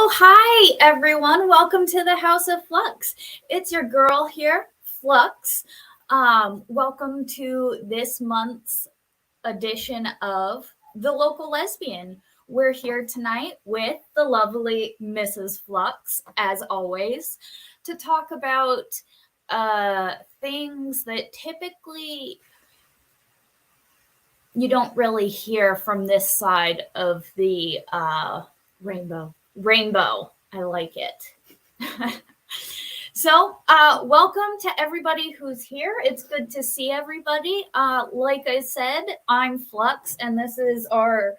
Hi everyone. Welcome to the House of Flux. It's your girl here, Flux. Welcome to this month's edition of The Local Lesbian. We're here tonight with the lovely Mrs. Flux, as always, to talk about things that typically you don't really hear from this side of the rainbow. I like it. So, welcome to everybody who's here. It's good to see everybody. Like I said, I'm Flux, and this is our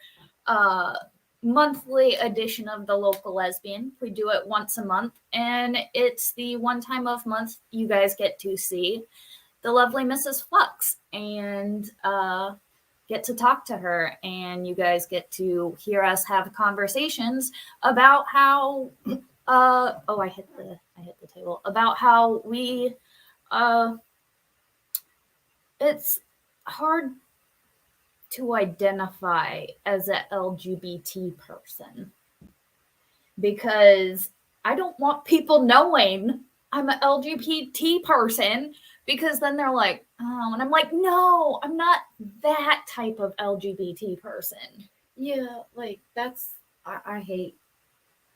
monthly edition of the Local Lesbian. We do it once a month, and it's the one time of month you guys get to see the lovely Mrs. Flux and get to talk to her, and you guys get to hear us have conversations about how I hit the table, about how we it's hard to identify as a LGBT person because I don't want people knowing I'm an LGBT person, because then they're like, oh, and I'm like, no, I'm not that type of LGBT person. Yeah, like I hate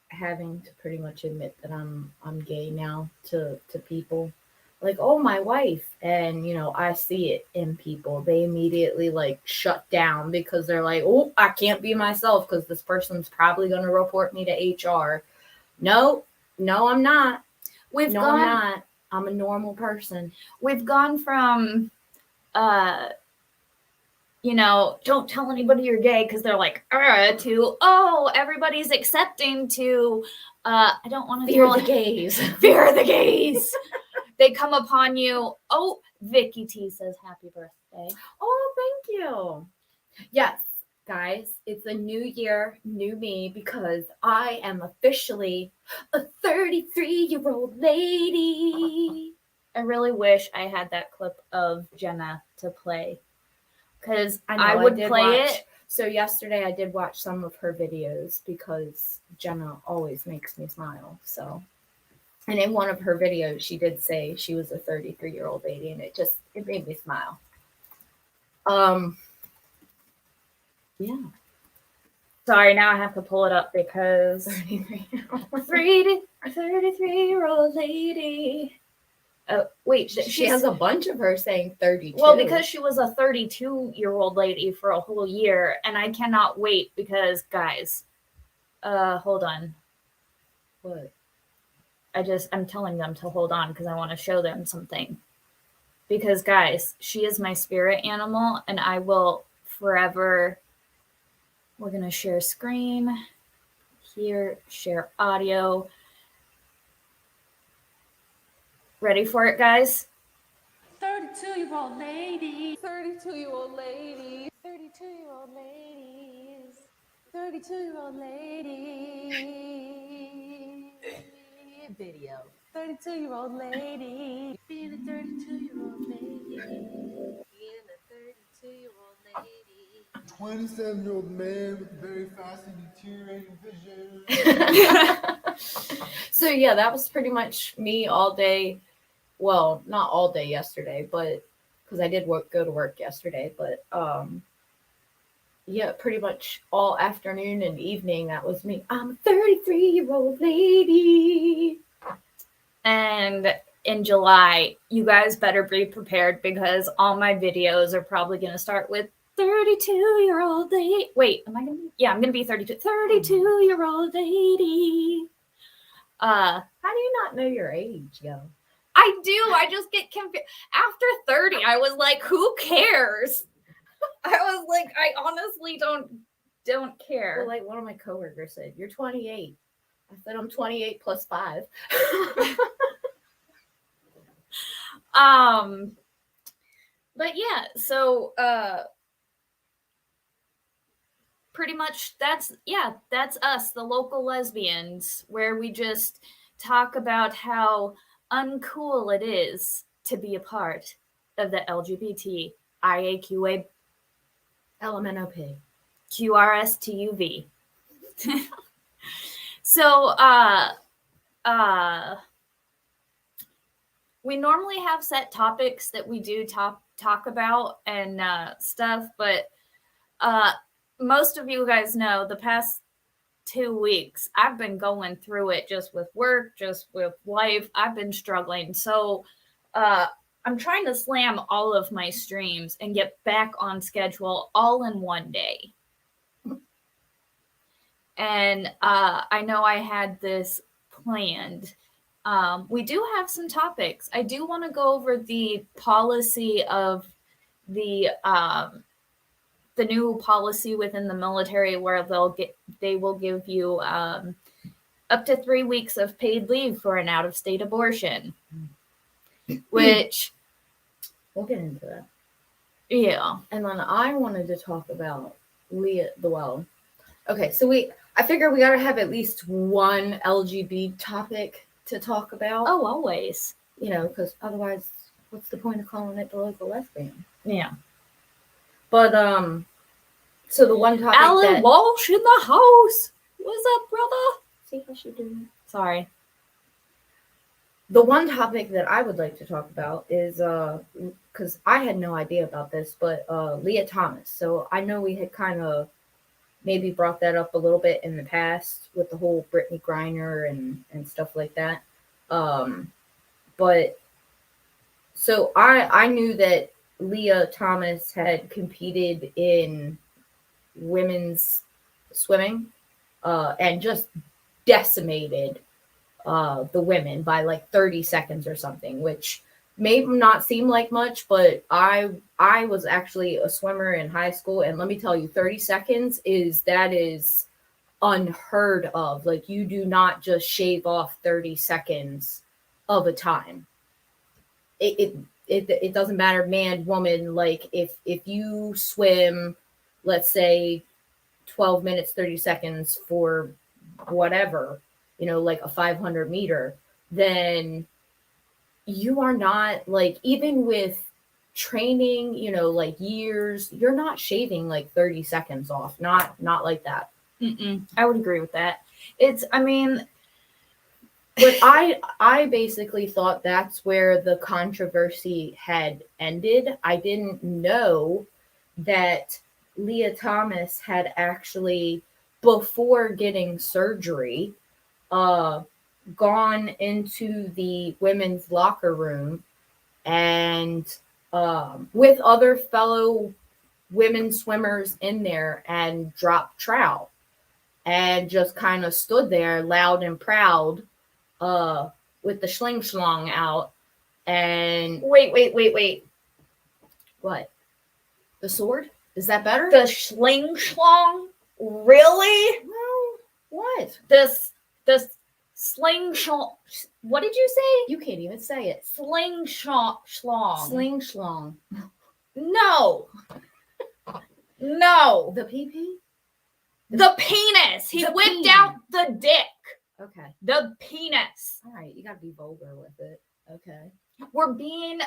having to pretty much admit that I'm gay now to people. Like, oh, my wife, and I see it in people. They immediately like shut down because they're like, oh, I can't be myself because this person's probably gonna report me to HR. No, I'm not. I'm not. I'm a normal person. We've gone from don't tell anybody you're gay because they're like, to, oh, everybody's accepting, to I don't want to fear the gays. Fear the gays. They come upon you. Oh, Vicky T says happy birthday. Oh, thank you. Yes, guys, it's a new year, new me, because I am officially a 33-year-old lady. I really wish I had that clip of Jenna to play, because I would play it. So yesterday I did watch some of her videos because Jenna always makes me smile. So, and in one of her videos, she did say she was a 33-year-old lady, and it made me smile. Yeah. Sorry, now I have to pull it up because 33-year-old lady. Oh, wait, she has a bunch of her saying 32. Well, because she was a 32-year-old lady for a whole year, and I cannot wait because, guys, hold on. What? I'm telling them to hold on because I want to show them something. Because, guys, she is my spirit animal, and I will forever. We're going to share screen here, share audio. Ready for it, guys? 32-year-old lady. 32-year-old lady. 32-year-old ladies. 32-year-old lady. Video. 32-year-old lady. Being a 32-year-old lady. Being a 32-year-old lady. 27-year-old man with very fast and deteriorating vision. So yeah, that was pretty much me all day. Well, not all day yesterday, but because I did go to work yesterday, but yeah, pretty much all afternoon and evening, that was me. I'm a 33-year-old lady. And in July, you guys better be prepared because all my videos are probably going to start with 32-year-old lady. Wait, am I going to be? Yeah, I'm going to be 32. 32-year-old lady. How do you not know your age, yo? I do. I just get confused. After 30, I was like, who cares? I was like, I honestly don't care. Well, like one of my coworkers said, you're 28. I said, I'm 28 plus 5. But yeah, so pretty much that's us, the local lesbians, where we just talk about how uncool it is to be a part of the LGBT IAQA LMNOP QRSTUV. So, we normally have set topics that we do talk about and stuff, but most of you guys know the past 2 weeks I've been going through it just with work, just with life. I've been struggling. So I'm trying to slam all of my streams and get back on schedule all in one day. And I know I had this planned. We do have some topics. I do want to go over the policy of the new policy within the military where they will give you up to 3 weeks of paid leave for an out-of-state abortion, which We'll get into that. yeah. And then I wanted to talk about Leah the Well. Okay, so I figure we gotta have at least one LGBT topic to talk about. Oh, always. You know, because otherwise, what's the point of calling it the local lesbian? Yeah. But so the one topic Alan Walsh in the house. What's up, brother? See how she doing? Sorry. The one topic that I would like to talk about is because I had no idea about this, but Leah Thomas. So I know we had kind of maybe brought that up a little bit in the past with the whole Brittany Griner and stuff like that. But so I knew that Leah Thomas had competed in women's swimming and just decimated the women by like 30 seconds or something, which may not seem like much, but I was actually a swimmer in high school, and let me tell you, 30 seconds is unheard of. Like, you do not just shave off 30 seconds of a time. It doesn't matter, man, woman. Like, if you swim, let's say 12 minutes 30 seconds for whatever, you know, like a 500 meter, then you are not, like, even with training, you know, like years, you're not shaving like 30 seconds off. Not like that. I would agree with that. But I basically thought that's where the controversy had ended. I didn't know that Leah Thomas had actually, before getting surgery, gone into the women's locker room and with other fellow women swimmers in there and dropped trout and just kind of stood there loud and proud with the schling schlong out. And wait. What? The sword? Is that better? The schling schlong? Really? Well, what? The sling schlong. What did you say? You can't even say it. Sling schlong. Sling schlong. No. No. The pee-pee? The penis. He The whipped penis. out the dick. Okay. The penis. All right. You got to be vulgar with it. Okay. We're being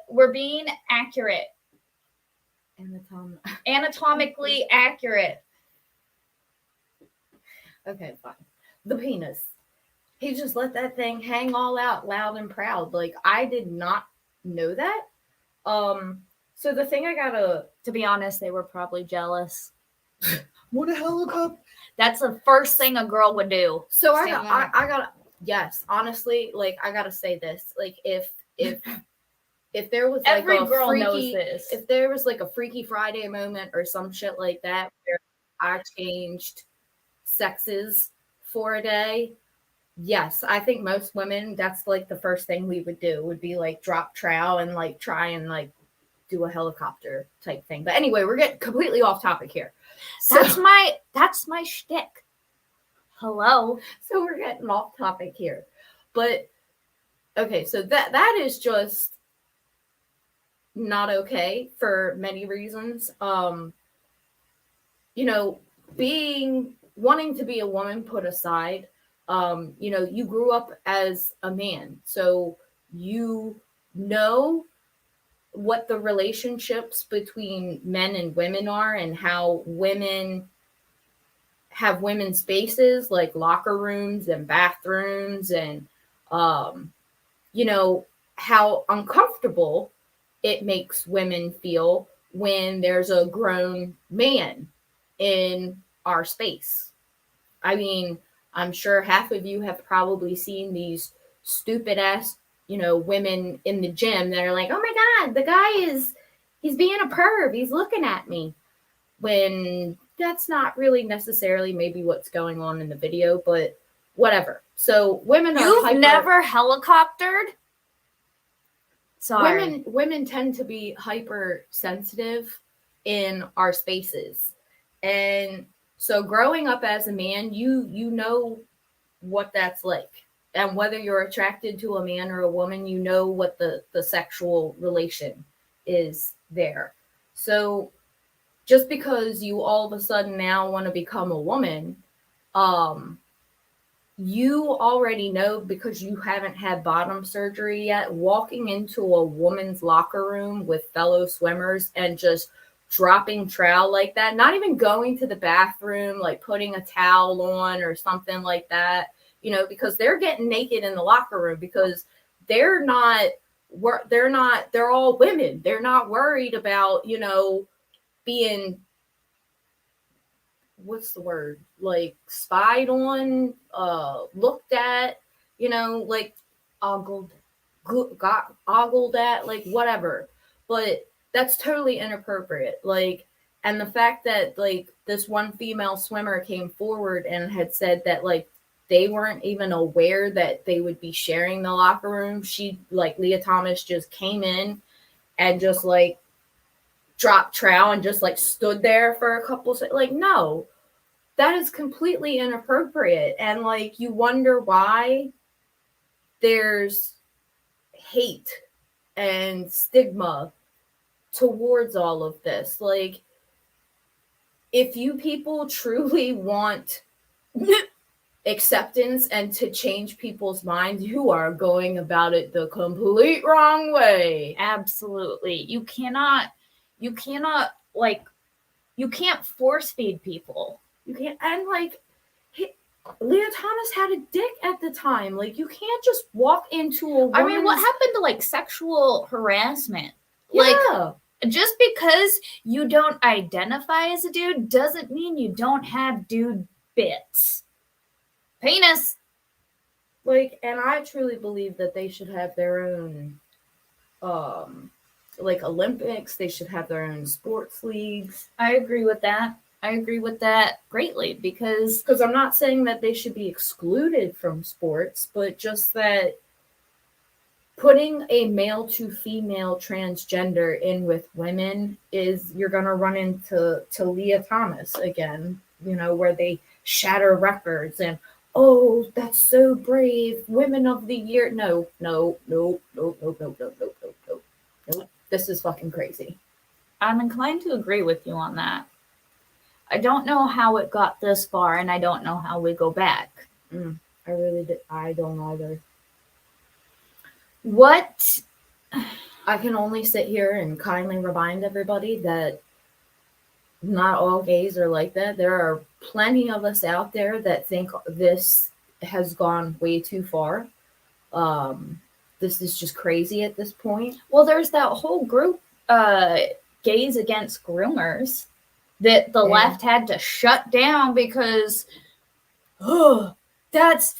we're being accurate. Anatomically accurate. Okay, fine. The penis. He just let that thing hang all out loud and proud. Like, I did not know that. So the thing To be honest, they were probably jealous. What a helicopter! That's the first thing a girl would do. So I got yes, honestly, like, I gotta say this. Like, if there was like Every a girl freaky, knows this. if there was like a Freaky Friday moment or some shit like that where I changed sexes for a day, yes, I think most women, that's like the first thing we would do, would be like drop trow and like try and like do a helicopter type thing. But anyway, we're getting completely off topic here. So, That's my shtick. Hello. so we're getting off topic here. But okay, so that is just not okay for many reasons. You know, wanting to be a woman put aside, you know, you grew up as a man, so you know what the relationships between men and women are and how women have women's spaces like locker rooms and bathrooms, and you know, how uncomfortable it makes women feel when there's a grown man in our space. I mean, I'm sure half of you have probably seen these stupid ass, women in the gym that are like, oh my God, the guy he's being a perv. He's looking at me. When that's not really necessarily maybe what's going on in the video, but whatever. So women are never helicoptered? Sorry. Women tend to be hypersensitive in our spaces. And so growing up as a man, you know what that's like. And whether you're attracted to a man or a woman, you know what the sexual relation is there. So just because you all of a sudden now want to become a woman, you already know, because you haven't had bottom surgery yet, walking into a woman's locker room with fellow swimmers and just dropping trowel like that, not even going to the bathroom, like putting a towel on or something like that, because they're getting naked in the locker room, because they're all women. They're not worried about, being, what's the word, like spied on, looked at, like ogled at, like whatever. But that's totally inappropriate. Like, and the fact that like this one female swimmer came forward and had said that like they weren't even aware that they would be sharing the locker room. She, like, Leah Thomas just came in and just like dropped trowel and just like stood there for a couple seconds. Like, no, that is completely inappropriate. And like, you wonder why there's hate and stigma towards all of this. Like, if you people truly want acceptance and to change people's minds, you are going about it the complete wrong way. Absolutely. You cannot like, you can't force feed people. You can't. And like, Leah Thomas had a dick at the time. Like, you can't just walk into a woman's... I mean, what happened to like sexual harassment? Yeah. Like, just because you don't identify as a dude doesn't mean you don't have dude bits. Penis. Like, and I truly believe that they should have their own like Olympics. They should have their own sports leagues. I agree with that. I agree with that greatly, because I'm not saying that they should be excluded from sports, but just that putting a male to female transgender in with women is, you're going to run into Leah Thomas again, where they shatter records and, oh, that's so brave, women of the year. No. This is fucking crazy. I'm inclined to agree with you on that. I don't know how it got this far, and I don't know how we go back. I really did. I don't either. What? I can only sit here and kindly remind everybody that not all gays are like that. There are plenty of us out there that think this has gone way too far. This is just crazy at this point. Well, there's that whole group, Gays Against Groomers, that the left had to shut down because, that's...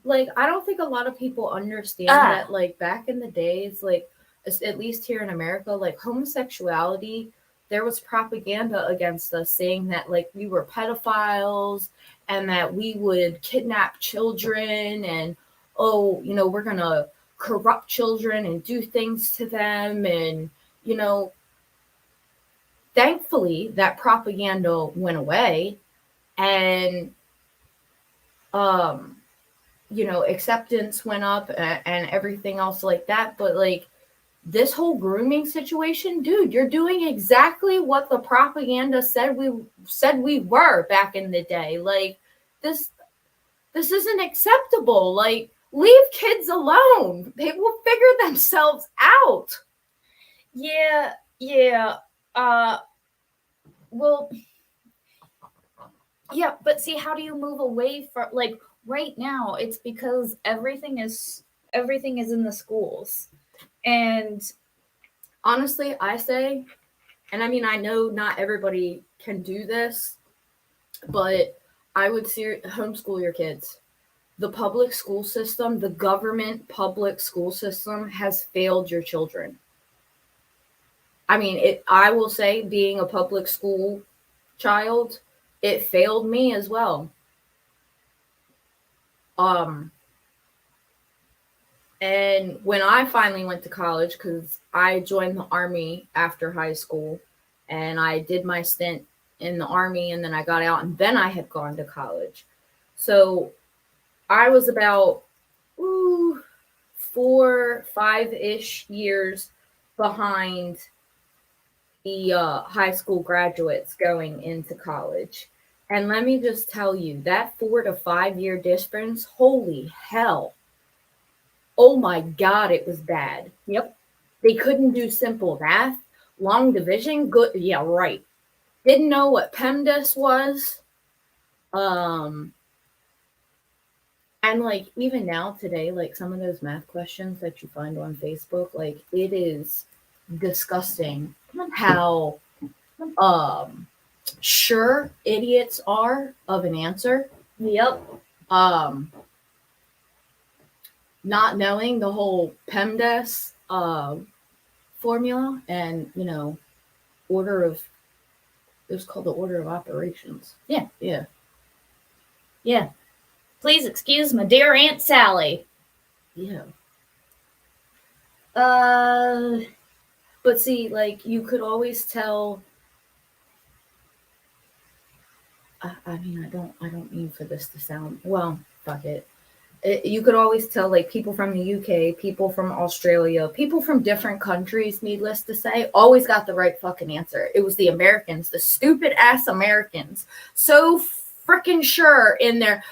Like, I don't think a lot of people understand that, like, back in the days, like, at least here in America, like, homosexuality, there was propaganda against us saying that, like, we were pedophiles and that we would kidnap children and, we're going to corrupt children and do things to them. And, thankfully, that propaganda went away. And, acceptance went up and everything else like that. But like, this whole grooming situation, dude, you're doing exactly what the propaganda said we were back in the day. Like, this isn't acceptable. Like, leave kids alone. They will figure themselves out. Yeah. Well, Yeah, but see, how do you move away from, like, right now? It's because everything is in the schools, and Honestly, I say, and I mean, I know not everybody can do this, but I would homeschool your kids. The public school system, the government public school system has failed your children. I mean, I will say, being a public school child, it failed me as well. Um, and when I finally went to college, because I joined the army after high school, and I did my stint in the army, and then I got out, and then I had gone to college. So I was about 4, 5-ish years behind the high school graduates going into college. And let me just tell you, that 4 to 5 year difference, holy hell. Oh my God, it was bad. yep. They couldn't do simple math. Long division, good. Yeah, right. Didn't know what PEMDAS was. And like even now today, like some of those math questions that you find on Facebook, like it is disgusting how sure idiots are of an answer. Yep. Not knowing the whole PEMDAS formula and order of, it was called the order of operations. Yeah. Yeah. Yeah. Please excuse my dear Aunt Sally. Yeah. Uh, But see, like you could always tell. I mean, I don't mean for this to sound, well, fuck it. You could always tell, like, people from the UK, people from Australia, people from different countries, needless to say, always got the right fucking answer. It was the Americans, the stupid ass Americans. So freaking sure in there.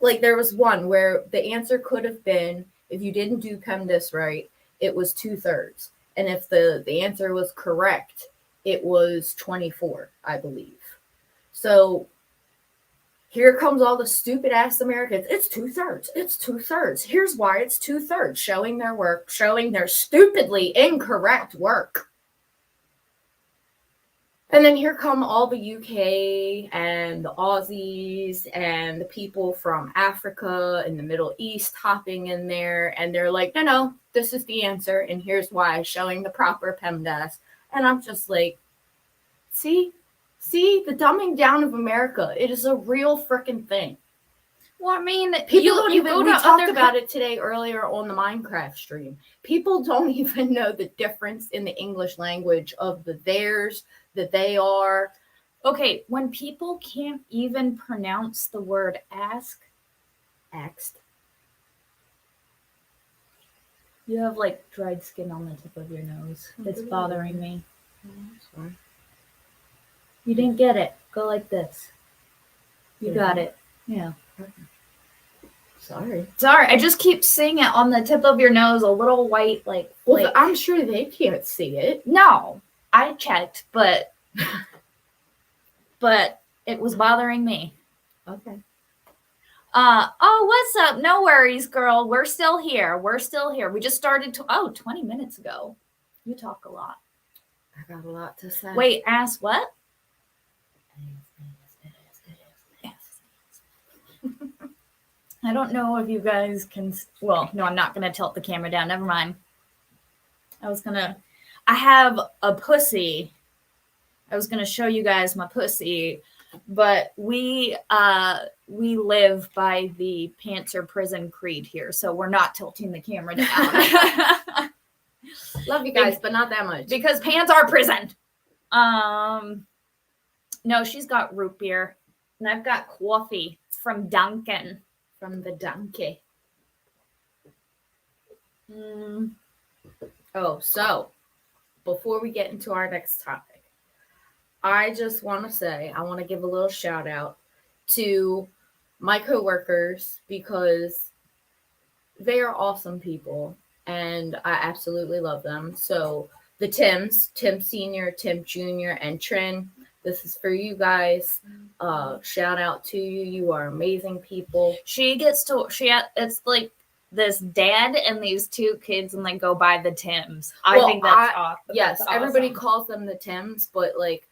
Like, there was one where the answer could have been, if you didn't do PEMDAS right, it was 2/3. And if the answer was correct, it was 24, I believe. So here comes all the stupid ass Americans. It's 2/3. It's 2/3. Here's why it's 2/3. Showing their work, showing their stupidly incorrect work. And then here come all the UK and the Aussies and the people from Africa and the Middle East hopping in there. And they're like, no, this is the answer. And here's why, showing the proper PEMDAS. And I'm just like, see, the dumbing down of America. It is a real freaking thing. well, I mean, People don't even, go we to talked other about it today earlier on the Minecraft stream. People don't even know the difference in the English language of the theirs, the they are. Okay, when people can't even pronounce the word asked, you have like dried skin on the tip of your nose. It's bothering me. Sorry. You didn't get it. Go like this. You got Yeah. it. Yeah. Sorry. Sorry, I just keep seeing it on the tip of your nose, a little white, like. Well, like I'm sure they can't see it. no, I checked, but it was bothering me. Okay. Oh, what's up? No worries, girl. We're still here. We just started 20 minutes ago. You talk a lot. I got a lot to say. Wait, ask what? I don't know if you guys can. Well, no, I'm not going to tilt the camera down. Never mind. I have a pussy. I was going to show you guys my pussy, but we live by the Panther prison creed here, so we're not tilting the camera down. Love you guys, but not that much. Because pants are prison. No, she's got root beer, and I've got coffee from Dunkin'. From the donkey. Oh, so before we get into our next topic, I just want to say, I want to give a little shout out to my coworkers because they are awesome people and I absolutely love them. So the Tims, Tim Senior, Tim Junior, and Trin, This is for you guys. Shout out to you. You are amazing people. It's like this dad and these two kids, and they go by the Tims. Well, I think that's awesome. Yes, That's everybody awesome. calls them the Tims, but like,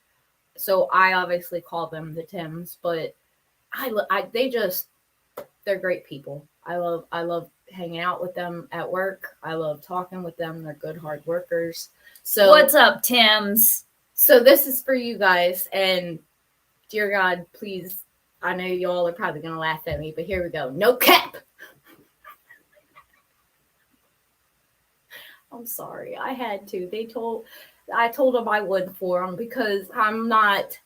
so I obviously call them the Tims, but they're great people. I love hanging out with them at work. I love talking with them. They're good hard workers. So What's up, Tims? So this is for you guys, and dear God, please, I know y'all are probably gonna laugh at me, but here we go. No cap. I'm sorry, I had to. I told them I would for them because I'm not.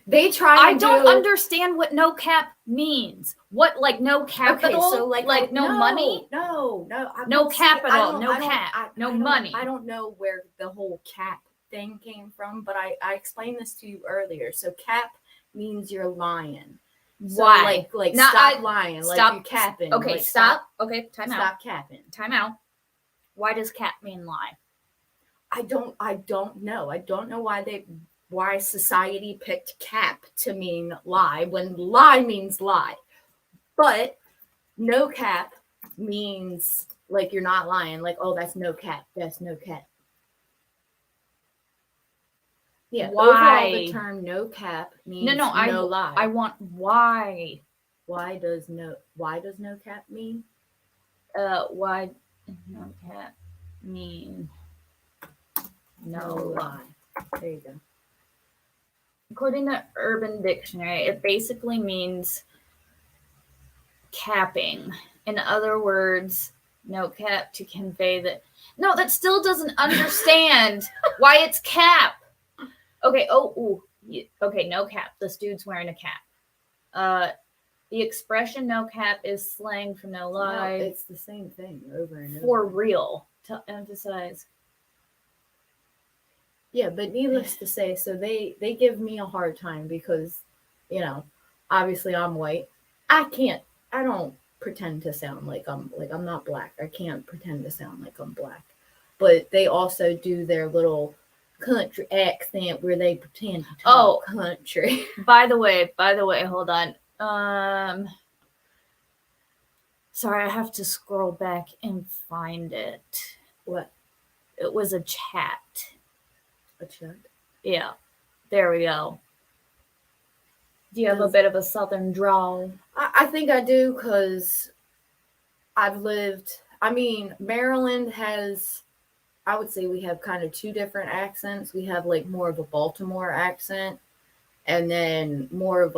They try. I don't understand what no cap means. What, like, no capital? Okay, so like no money? No. No capital, no cap, no money. I don't know where the whole cap thing came from, but I explained this to you earlier. So cap means you're lying. So Why? like Now, stop lying. stop- Like you capping. Okay, like, stop. Okay, time out. Stop capping. Time out. Why does cap mean lie? I don't know. I don't know why society picked cap to mean lie when lie means lie. But no cap means like you're not lying. Like, oh, that's no cap. That's no cap. Yeah. Why? Overall, the term no cap means no lie. I want why. Why does no cap mean? Why no cap mean no lie? There you go. According to Urban Dictionary, it basically means capping. In other words, no cap to convey that. No, that still doesn't understand why it's cap. Okay. Okay. No cap. This dude's wearing a cap. The expression "no cap" is slang for no lie. No, it's the same thing over and over. For real, to emphasize. Yeah, but needless to say, so they give me a hard time because, obviously I'm white. I don't pretend to sound like I'm not black. I can't pretend to sound like I'm black. But they also do their little country accent where they pretend to talk country. By the way, hold on. Sorry, I have to scroll back and find it. What? It was a chat. A chat? Yeah. There we go. Do you have a bit of a southern drawl? I think I do because Maryland has, I would say we have kind of two different accents. We have like more of a Baltimore accent and then more of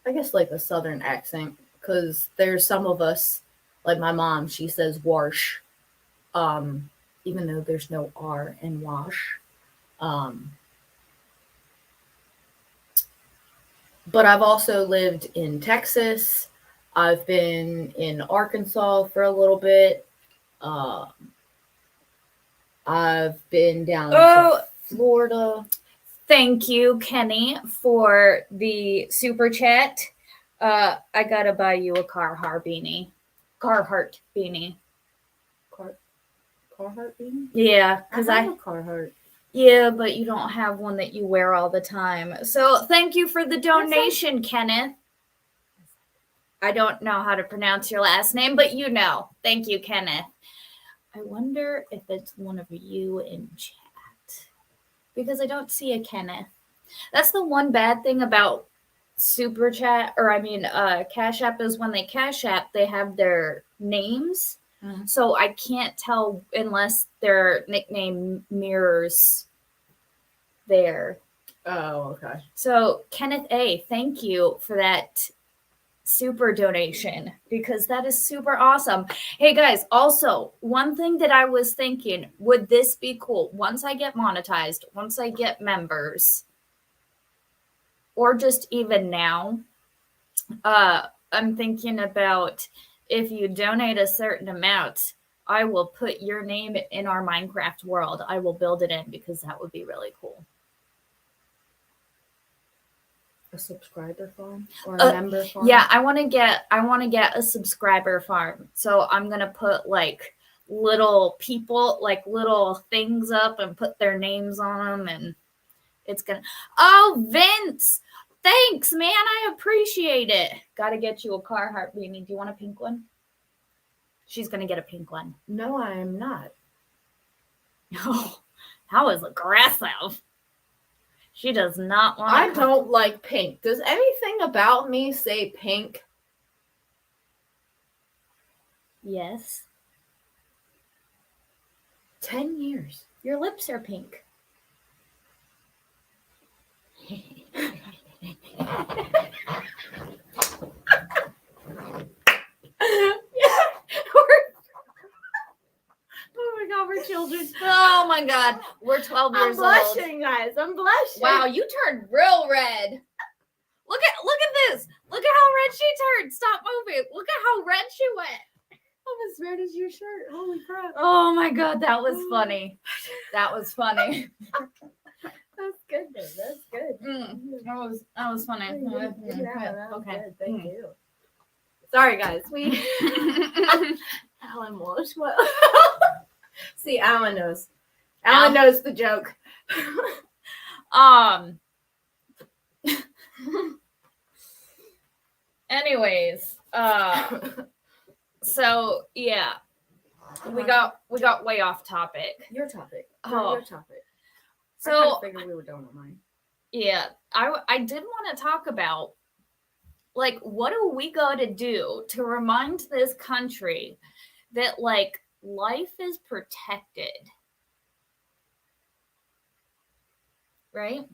I guess like a southern accent because there's some of us, like my mom, she says wash, even though there's no R in wash. But I've also lived in Texas. I've been in Arkansas for a little bit. I've been down to Florida. Thank you, Kenny, for the super chat. I gotta buy you a Carhartt beanie. Carhartt beanie. Carhartt beanie? Yeah, because I have a Carhartt. Yeah, but you don't have one that you wear all the time. So thank you for the donation, Kenneth. I don't know how to pronounce your last name, but you know. Thank you, Kenneth. I wonder if it's one of you in chat. Because I don't see a Kenneth. That's the one bad thing about Super Chat, Cash App is when they Cash App, they have their names. Mm-hmm. So I can't tell unless their nickname mirrors there. Oh, okay. So Kenneth A., thank you for that super donation because that is super awesome. Hey guys, also one thing that I was thinking, would this be cool once I get monetized, once I get members, or just even now? I'm thinking about if you donate a certain amount, I will put your name in our Minecraft world. I will build it in because that would be really cool. A subscriber farm or a member farm? Yeah, I want to get a subscriber farm. So I'm gonna put like little people, like little things up and put their names on them, and it's gonna. Oh, Vince, thanks, man. I appreciate it. Got to get you a Carhartt beanie. Do you want a pink one? She's gonna get a pink one. No, I am not. Oh, that was aggressive. She does not want. I don't like pink. Does anything about me say pink? Yes. 10 years. Your lips are pink. Oh my god, we're children. Oh my god, we're 12 I'm years old. blushing, guys. I'm blushing. Wow, you turned real red. Look at this. Look at how red she turned. Stop moving. Look at how red she went. I'm as red as your shirt. Holy crap. Oh my god, that was funny. That was funny. That's good, though. That's good. That was funny. Yeah, that was Okay. good. Thank you. Sorry, guys. We Alan Walsh. What? See, Alan knows. Alan knows the joke. Anyways, so yeah, we got way off topic. Your topic. Oh. Your topic. I So kinda figured we were done with mine. yeah, I did want to talk about, like, what do we got to do to remind this country that, like, life is protected, right?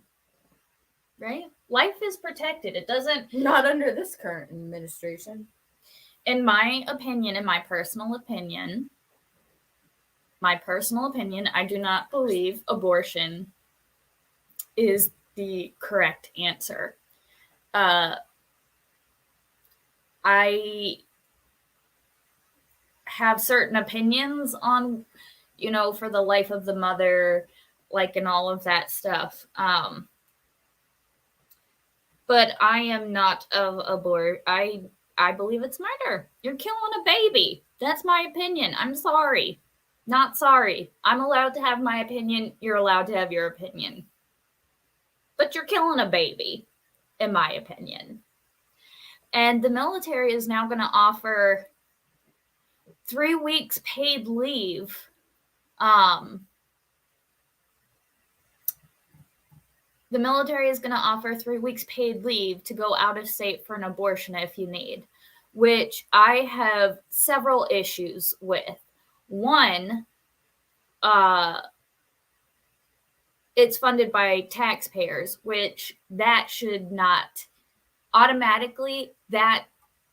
Right? Life is protected. It doesn't, Not under this current administration. in my opinion, my personal opinion, I do not believe abortion is the correct answer. I have certain opinions on, for the life of the mother, like, and all of that stuff. But I am not of abort. I believe it's murder. You're killing a baby. That's my opinion. I'm sorry. Not sorry. I'm allowed to have my opinion. You're allowed to have your opinion. But you're killing a baby, in my opinion. And the military is now going to offer 3 weeks paid leave. The military is going to offer 3 weeks paid leave to go out of state for an abortion if you need, which I have several issues with. One, it's funded by taxpayers, which that should not automatically, that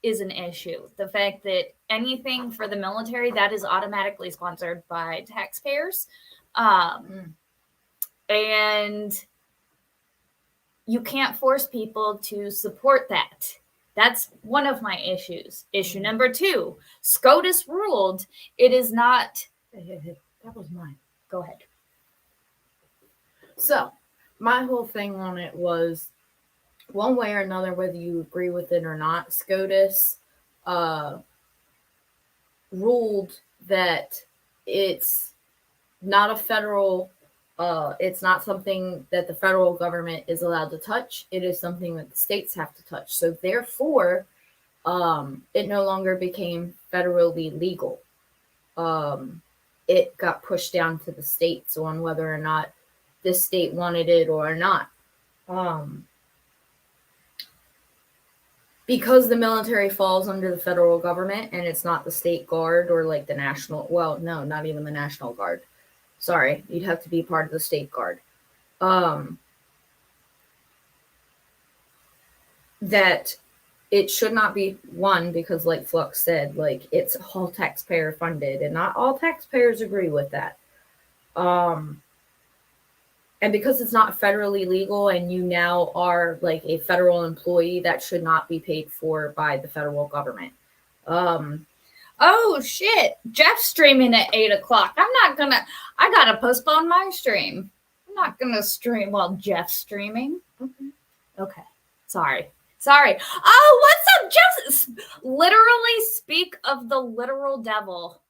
is an issue. The fact that anything for the military, that is automatically sponsored by taxpayers. And you can't force people to support that. That's one of my issues. Issue number 2, SCOTUS ruled it is not. That was mine. Go ahead. So, my whole thing on it was, one way or another, whether you agree with it or not, SCOTUS ruled that it's not a federal, it's not something that the federal government is allowed to touch. It is something that the states have to touch. So therefore, it no longer became federally legal. It got pushed down to the states on whether or not this state wanted it or not. Because the military falls under the federal government and it's not the state guard or like the national, well, no, not even the National Guard. Sorry, you'd have to be part of the state guard. That it should not be one, because like Flux said, like, it's all taxpayer funded and not all taxpayers agree with that. And because it's not federally legal and you now are like a federal employee, that should not be paid for by the federal government. Oh shit, Jeff's streaming at 8:00. I gotta postpone my stream. I'm not gonna stream while Jeff's streaming. Okay. Sorry. Oh, what's up, Jeff? Literally speak of the literal devil.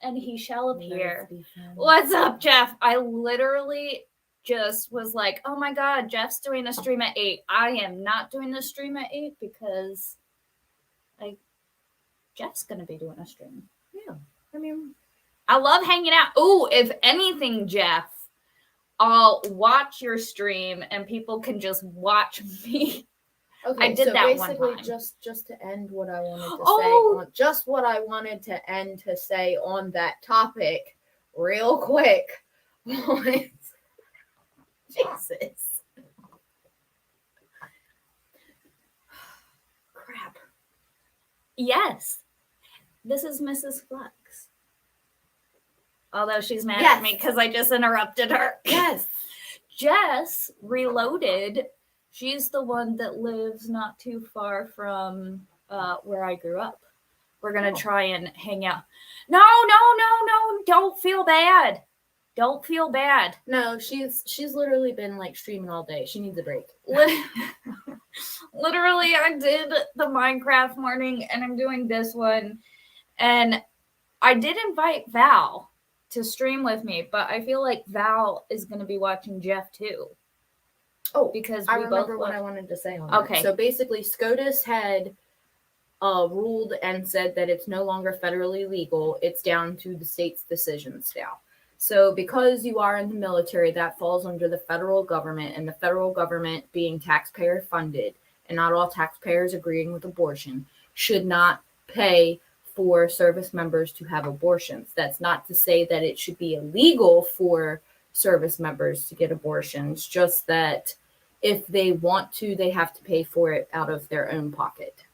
and he shall appear. Let's be friends. What's up, Jeff? I literally just was like, oh my god, Jeff's doing a stream at 8. I am not doing the stream at 8 because Jeff's gonna be doing a stream. Yeah. I mean, I love hanging out. Oh, if anything, Jeff, I'll watch your stream and people can just watch me. okay, I did so that one basically time. just to end what I wanted to Oh! say on just what I wanted to end to say on that topic real quick. Jesus. Crap. Yes. This is Mrs. Flux. Although she's mad Yes. at me because I just interrupted her. Yes. Jess Reloaded. She's the one that lives not too far from where I grew up. We're going to try and hang out. No. Don't feel bad. Don't feel bad. No, she's literally been like streaming all day. She needs a break. Literally, I did the Minecraft morning and I'm doing this one. And I did invite Val to stream with me, but I feel like Val is going to be watching Jeff too. Oh, Because I we remember both what love- I wanted to say on Okay. that. So basically, SCOTUS had ruled and said that it's no longer federally legal. It's down to the state's decisions now. So because you are in the military, that falls under the federal government, and the federal government being taxpayer funded, and not all taxpayers agreeing with abortion, should not pay for service members to have abortions. That's not to say that it should be illegal for service members to get abortions, just that if they want to, they have to pay for it out of their own pocket.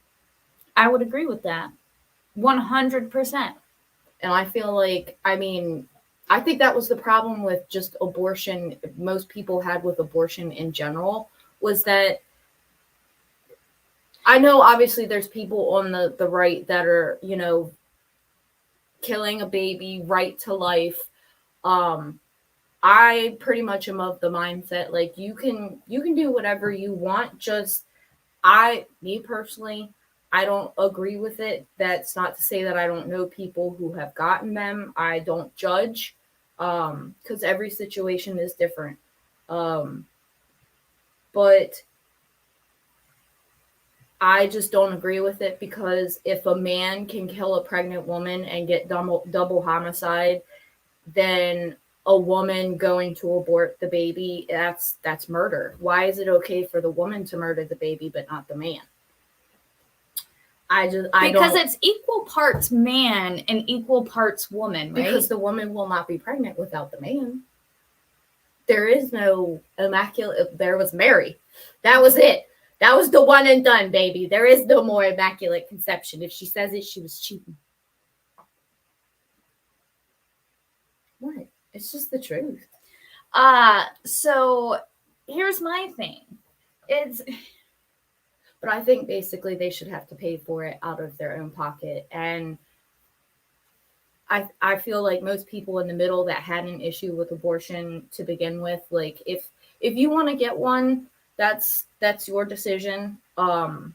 I would agree with that. 100%. And I feel like, I mean, I think that was the problem with just abortion, most people had with abortion in general, was that I know obviously there's people on the right that are, you know, killing a baby, right to life. I pretty much am of the mindset like you can do whatever you want. Just me personally, I don't agree with it. That's not to say that I don't know people who have gotten them. I don't judge, because every situation is different. But I just don't agree with it, because if a man can kill a pregnant woman and get double homicide, then a woman going to abort the baby, that's murder. Why is it okay for the woman to murder the baby but not the man? Because it's equal parts man and equal parts woman, right? Because the woman will not be pregnant without the man. There is no immaculate. There was Mary. That was it. That was the one and done, baby. There is no more immaculate conception. If she says it, she was cheating. What? It's just the truth. So here's my thing. But I think basically they should have to pay for it out of their own pocket. And I feel like most people in the middle that had an issue with abortion to begin with, like if you want to get one, that's your decision. But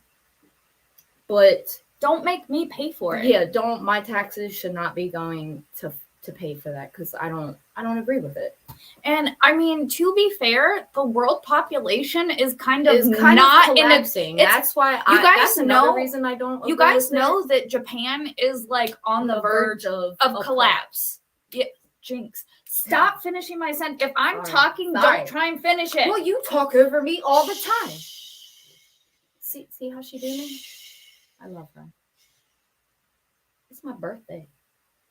don't make me pay for it. Yeah, my taxes should not be going to pay for that, because I don't agree with it. And I mean, to be fair, the world population is kind of not collapsing. That's why that's another reason I don't. You guys know that Japan is like on the verge of collapse. Yeah, jinx. Stop finishing my sentence. If I'm talking, don't try and finish it. Well, you talk over me all the time. See how she doing me? I love her. It's my birthday.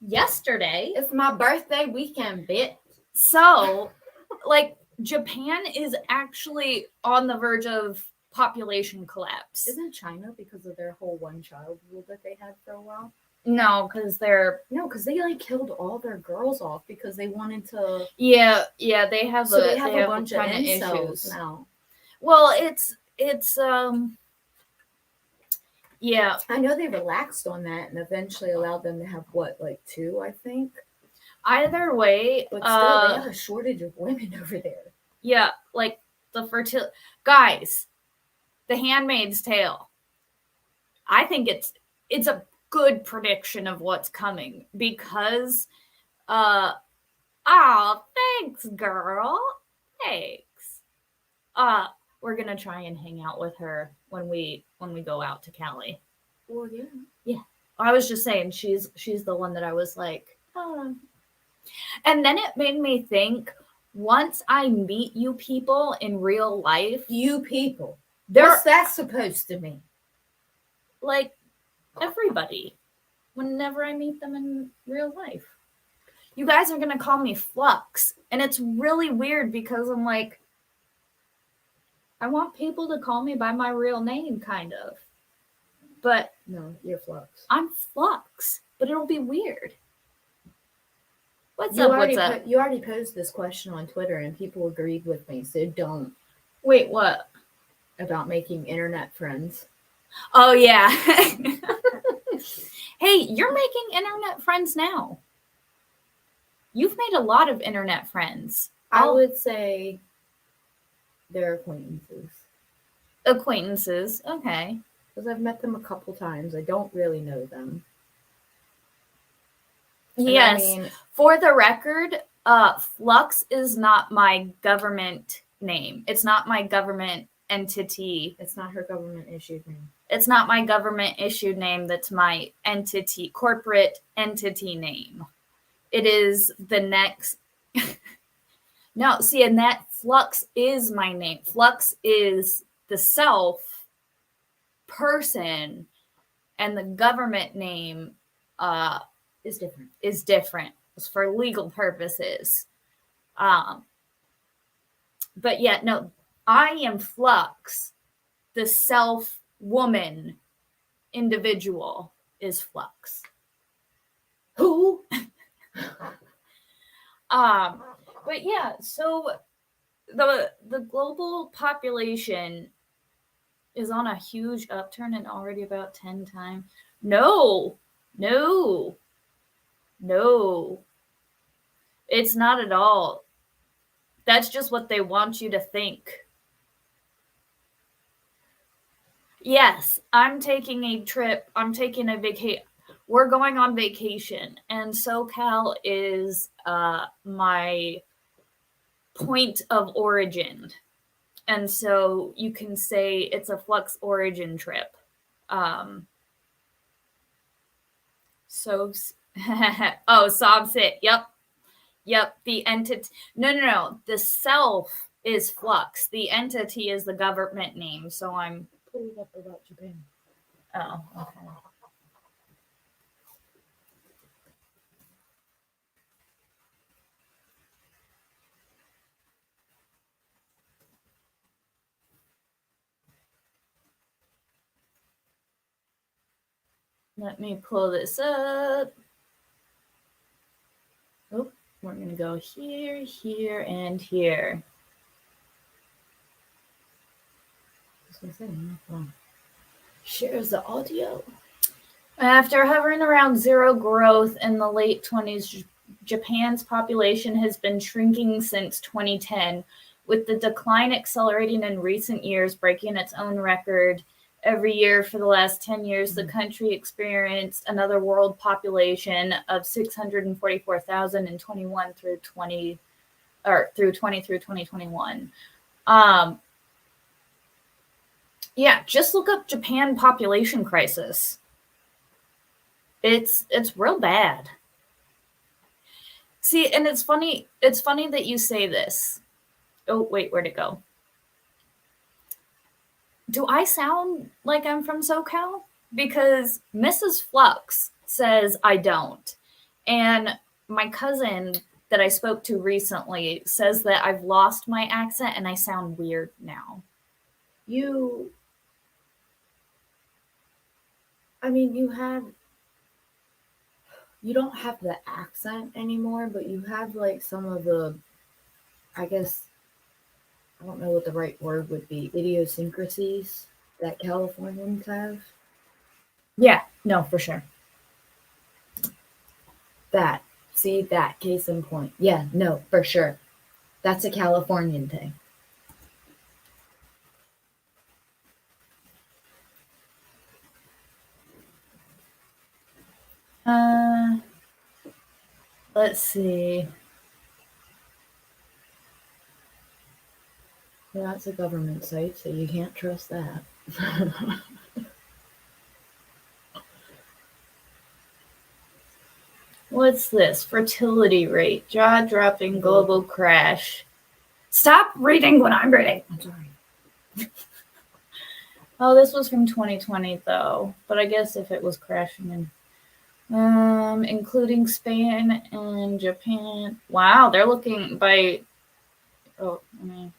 Yesterday. It's my birthday weekend, bitch. So, like, Japan is actually on the verge of population collapse. Isn't China because of their whole one-child rule that they had for a while? No, because they like killed all their girls off because they wanted to. Yeah, they have. So they have a bunch of issues now. Well, it's yeah. I know they relaxed on that and eventually allowed them to have like 2, I think. Either way, but still, they have a shortage of women over there. Yeah, like the fertility guys, The Handmaid's Tale. I think it's good prediction of what's coming because oh, thanks, girl. Thanks. We're gonna try and hang out with her when we go out to Cali. Well, yeah. Yeah. I was just saying she's the one that I was like, oh. And then it made me think, once I meet you people in real life, You people. they're What's that supposed to mean? like everybody. Whenever I meet them in real life, you guys are gonna call me Flux, and it's really weird because I'm like, I want people to call me by my real name, kind of. But No, you're Flux. I'm Flux, but it'll be weird. What's You up? already What's up? you already posed this question on Twitter, and people agreed with me. So don't. Wait, what? About making internet friends. Oh, yeah. Hey, you're making internet friends now. You've made a lot of internet friends. I would say they're acquaintances. Acquaintances, okay. Because I've met them a couple times. I don't really know them. Yes. I mean, for the record, Flux is not my government name. It's not my government entity. it's not her government issued name. It's not my government issued name. That's my entity, corporate entity name. It is the next. No, see, and that Flux is my name. Flux is the self person, and the government name Is different. is different. It's for legal purposes. But yeah, no, I am Flux. The self woman individual is Flux. Who? But yeah, so the global population is on a huge upturn and already about 10 times. No. It's not at all. That's just what they want you to think. Yes, I'm taking a trip. I'm taking a vacation. We're going on vacation, and SoCal is my point of origin. And so you can say it's a Flux origin trip. So, oh, Sobsit. Yep. The entity. No. The self is Flux. The entity is the government name. So I'm. Pull it up about Japan. Oh, okay. Let me pull this up. Oh, we're going to go here, here, and here. Shares the audio. After hovering around zero growth in the late 20s, Japan's population has been shrinking since 2010, with the decline accelerating in recent years, breaking its own record. Every year for the last 10 years, the country experienced another world population of 644,000 in 21 through 2021. Yeah, just look up Japan population crisis. It's real bad. See, and it's funny that you say this. Oh, wait, where'd it go? Do I sound like I'm from SoCal? Because Mrs. Flux says I don't. And my cousin that I spoke to recently says that I've lost my accent and I sound weird now. You don't have the accent anymore, but you have like some of the, I guess, I don't know what the right word would be, idiosyncrasies that Californians have. Yeah, no, for sure. That case in point. Yeah, no, for sure. That's a Californian thing. Let's see. Well, that's a government site, so you can't trust that. What's this? Fertility rate, jaw-dropping global crash. Stop reading what I'm reading. I'm sorry. Oh, this was from 2020 though. But I guess if it was crashing in, including Spain and Japan. Wow, they're looking by. Oh, I mean,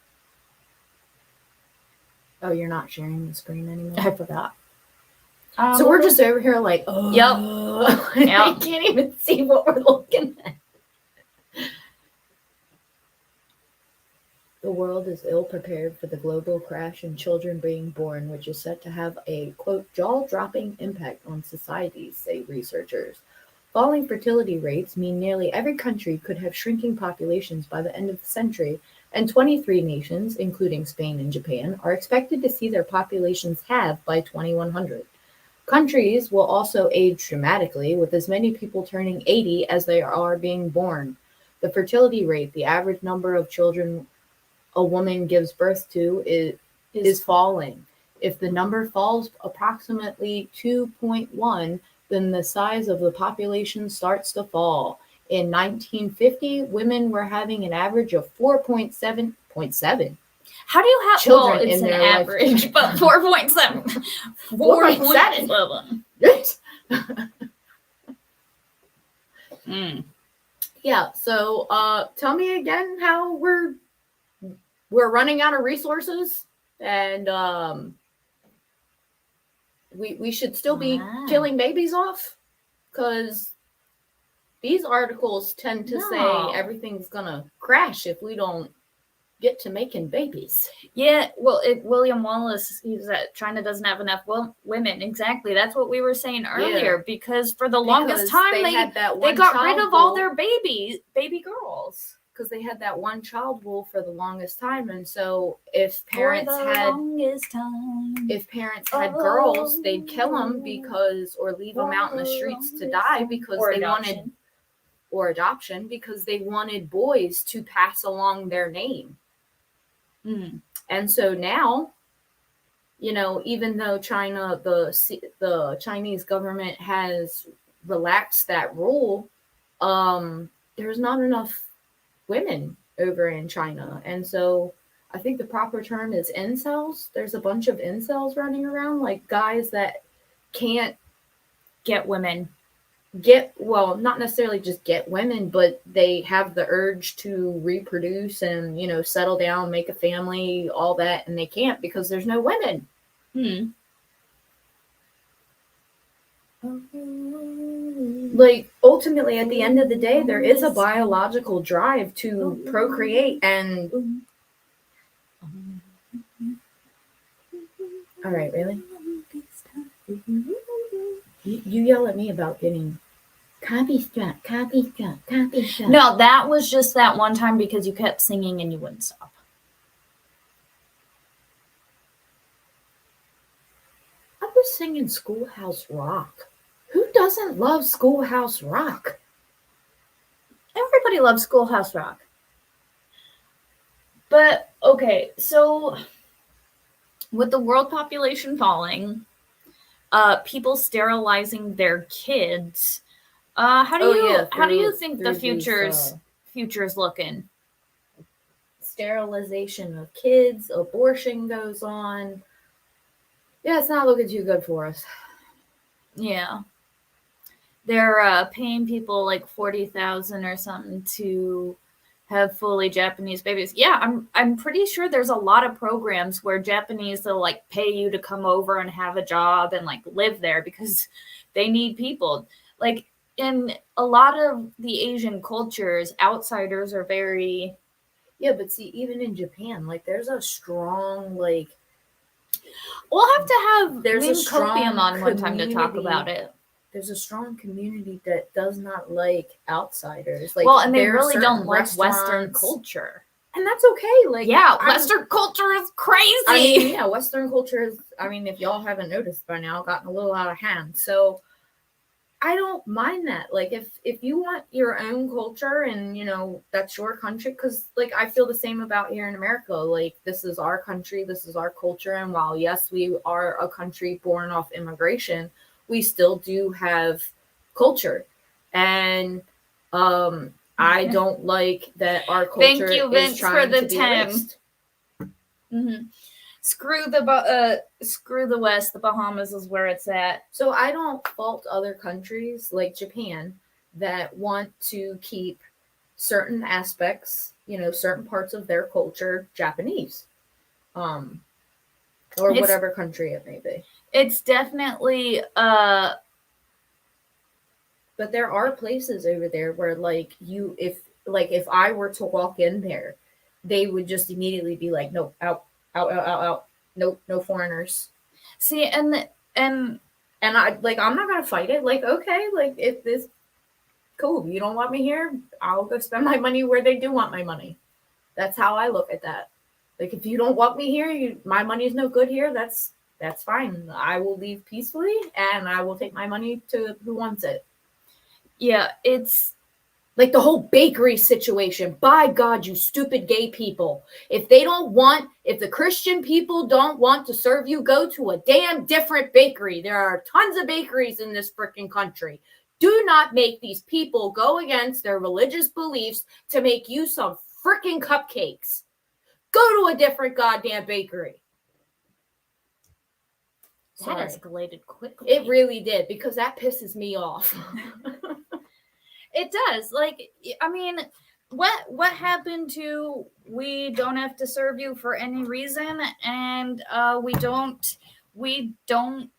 Oh, you're not sharing the screen anymore? I forgot. So we're just over here like, oh. Yep. I can't even see what we're looking at. The world is ill prepared for the global crash in children being born, which is set to have a, quote, jaw-dropping impact on societies, say researchers. Falling fertility rates mean nearly every country could have shrinking populations by the end of the century, and 23 nations, including Spain and Japan, are expected to see their populations halve by 2100. Countries will also age dramatically, with as many people turning 80 as they are being born. The fertility rate, the average number of children a woman gives birth to, is falling. If the number falls approximately 2.1, then the size of the population starts to fall. In 1950, women were having an average of 4.7. How do you have children well, it's in an their life. average, but 4.7. 4.7. Yes. Yeah, so tell me again how we're running out of resources, and we should still be killing babies off, because these articles tend to say everything's gonna crash if we don't get to making babies. Yeah, well, William Wallace, he's that China doesn't have enough women. Exactly, that's what we were saying earlier. Because for the longest time, they got rid of all their baby girls. Because they had that one child rule for the longest time, and so if parents had girls, they'd kill them or leave them out in the streets to die because adoption, because they wanted boys to pass along their name. And so now, even though China, the Chinese government has relaxed that rule, there's not enough women over in China. And so I think the proper term is incels. There's a bunch of incels running around, like guys that can't get women. Not necessarily just get women, but they have the urge to reproduce and, settle down, make a family, all that, and they can't because there's no women. Like, ultimately, at the end of the day, there is a biological drive to procreate, and all right, really? You yell at me about getting copy struck. No, that was just that one time because you kept singing and you wouldn't stop. I was singing Schoolhouse Rock. Who doesn't love Schoolhouse Rock? Everybody loves Schoolhouse Rock. But, okay, so with the world population falling, people sterilizing their kids, how do you think the future's looking? Sterilization of kids, abortion goes on. Yeah, it's not looking too good for us. Yeah. They're paying people like $40,000 or something to have fully Japanese babies. Yeah, I'm pretty sure there's a lot of programs where Japanese will like pay you to come over and have a job and like live there because they need people. Like in a lot of the Asian cultures, outsiders are very. Yeah, but see, even in Japan, like there's a strong like. We'll have to have Copium on one time to talk about it. There's a strong community that does not like outsiders. Like, and they really don't like Western culture. And that's okay. Like, Western culture is crazy. I mean, Western culture is, if y'all haven't noticed by now, gotten a little out of hand. So I don't mind that. Like if you want your own culture and that's your country, because like I feel the same about here in America. Like this is our country, this is our culture, and while yes, we are a country born off immigration, we still do have culture, and I don't like that our culture Thank you, is Vince, trying for the to be 10. erased. Mm-hmm. Screw the West. The Bahamas is where it's at. So I don't fault other countries like Japan that want to keep certain aspects, certain parts of their culture Japanese, or whatever country it may be. It's definitely But there are places over there where if I were to walk in there, they would just immediately be like, no, out, out, out, out, out. Nope, no foreigners. See, and I'm not gonna fight it. Like, okay, like if this cool, you don't want me here, I'll go spend my money where they do want my money. That's how I look at that. Like if you don't want me here, my money's no good here, that's fine. I will leave peacefully and I will take my money to who wants it. Yeah, it's like the whole bakery situation. By God, you stupid gay people. If the Christian people don't want to serve you, go to a damn different bakery. There are tons of bakeries in this freaking country. Do not make these people go against their religious beliefs to make you some freaking cupcakes. Go to a different goddamn bakery. That escalated quickly. It really did, because that pisses me off. It does. Like, I mean, what happened to we don't have to serve you for any reason, and we don't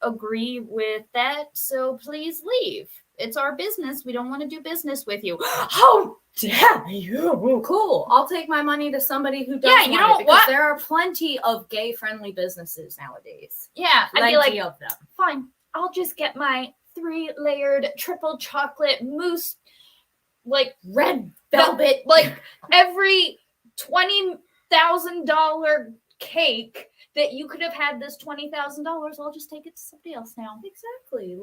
agree with that, so please leave. It's our business. We don't want to do business with you. How dare you? Cool. I'll take my money to somebody who does Yeah, you know because what? there are plenty of gay-friendly businesses nowadays. Yeah, I'd be like, of them. Fine, I'll just get my 3-layered triple chocolate mousse, like red velvet, like every $20,000 cake that you could have had this $20,000. I'll just take it to somebody else now. Exactly.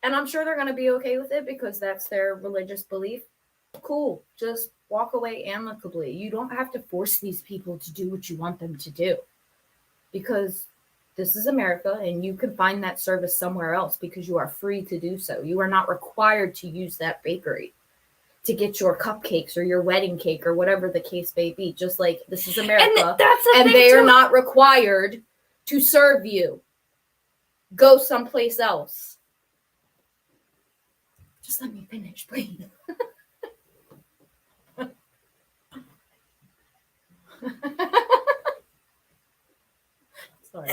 And I'm sure they're going to be okay with it because that's their religious belief. Cool. Just walk away amicably. You don't have to force these people to do what you want them to do, because this is America and you can find that service somewhere else because you are free to do so. You are not required to use that bakery to get your cupcakes or your wedding cake or whatever the case may be. Just like this is America, and they are not required to serve you. Go someplace else. Just let me finish, please. Sorry.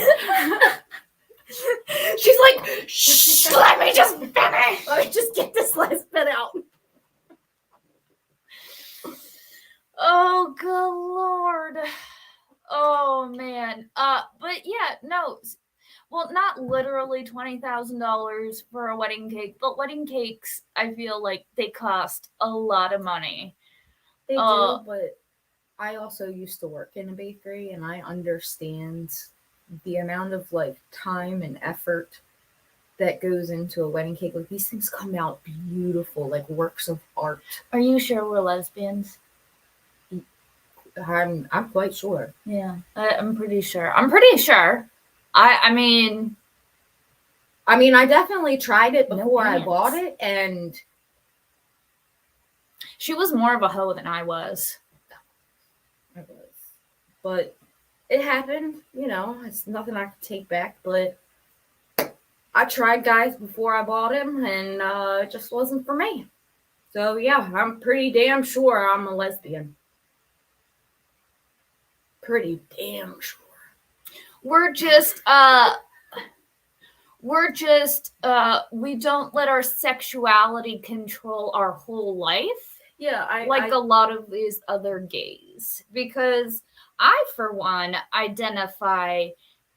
She's like, shh, let me just finish. Let me just get this last bit out. Oh, good Lord. Oh, man. But yeah, no. Well, not literally $20,000 for a wedding cake, but wedding cakes, I feel like they cost a lot of money. They do, but I also used to work in a bakery, and I understand the amount of like time and effort that goes into a wedding cake. Like these things come out beautiful, like works of art. Are you sure we're lesbians? I'm quite sure. Yeah, I'm pretty sure. I mean, I definitely tried it before I bought it, and she was more of a hoe than I was. I was, but it happened. It's nothing I could take back. But I tried guys before I bought him, and it just wasn't for me. So yeah, I'm pretty damn sure I'm a lesbian. Pretty damn sure. We're just we don't let our sexuality control our whole life. Yeah, a lot of these other gays, because I, for one, identify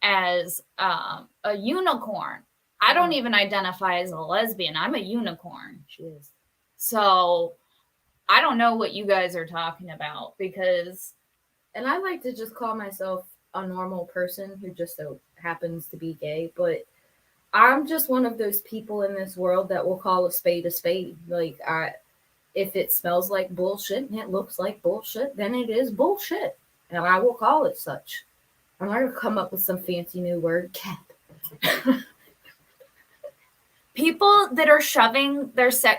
as a unicorn. I don't even identify as a lesbian. I'm a unicorn. She is. So I don't know what you guys are talking about, because... And I like to just call myself a normal person who just so happens to be gay, but I'm just one of those people in this world that will call a spade a spade. Like, if it smells like bullshit and it looks like bullshit, then it is bullshit, and I will call it such. I'm not gonna come up with some fancy new word, cap. People that are shoving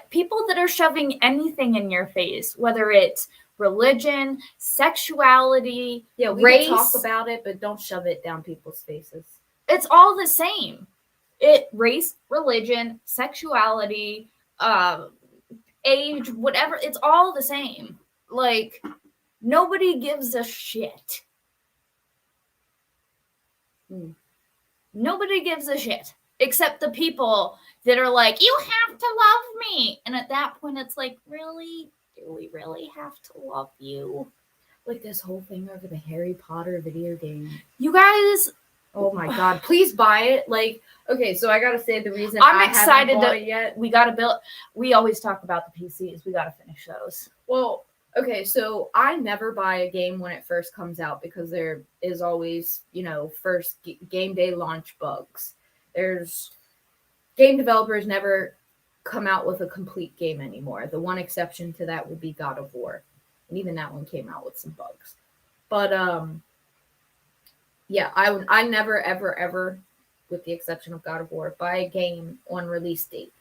people that are shoving anything in your face, whether it's religion, sexuality, Yeah, we race, can talk about it, but don't shove it down people's faces. it's all the same. Race, religion, sexuality, age, whatever, it's all the same. Like, nobody gives a shit. Nobody gives a shit except the people that are like, you have to love me. And at that point, it's like, really? Do we really have to love you? Like this whole thing over the Harry Potter video game. You guys, oh my god, please buy it. Like, okay, so I gotta say the reason I'm excited haven't bought it yet. We gotta build. We always talk about the PCs. We gotta finish those. Well, okay, so I never buy a game when it first comes out because there is always, first game day launch bugs. There's game developers never come out with a complete game anymore. The one exception to that would be God of War. And even that one came out with some bugs. But yeah, I never ever, with the exception of God of War, buy a game on release date.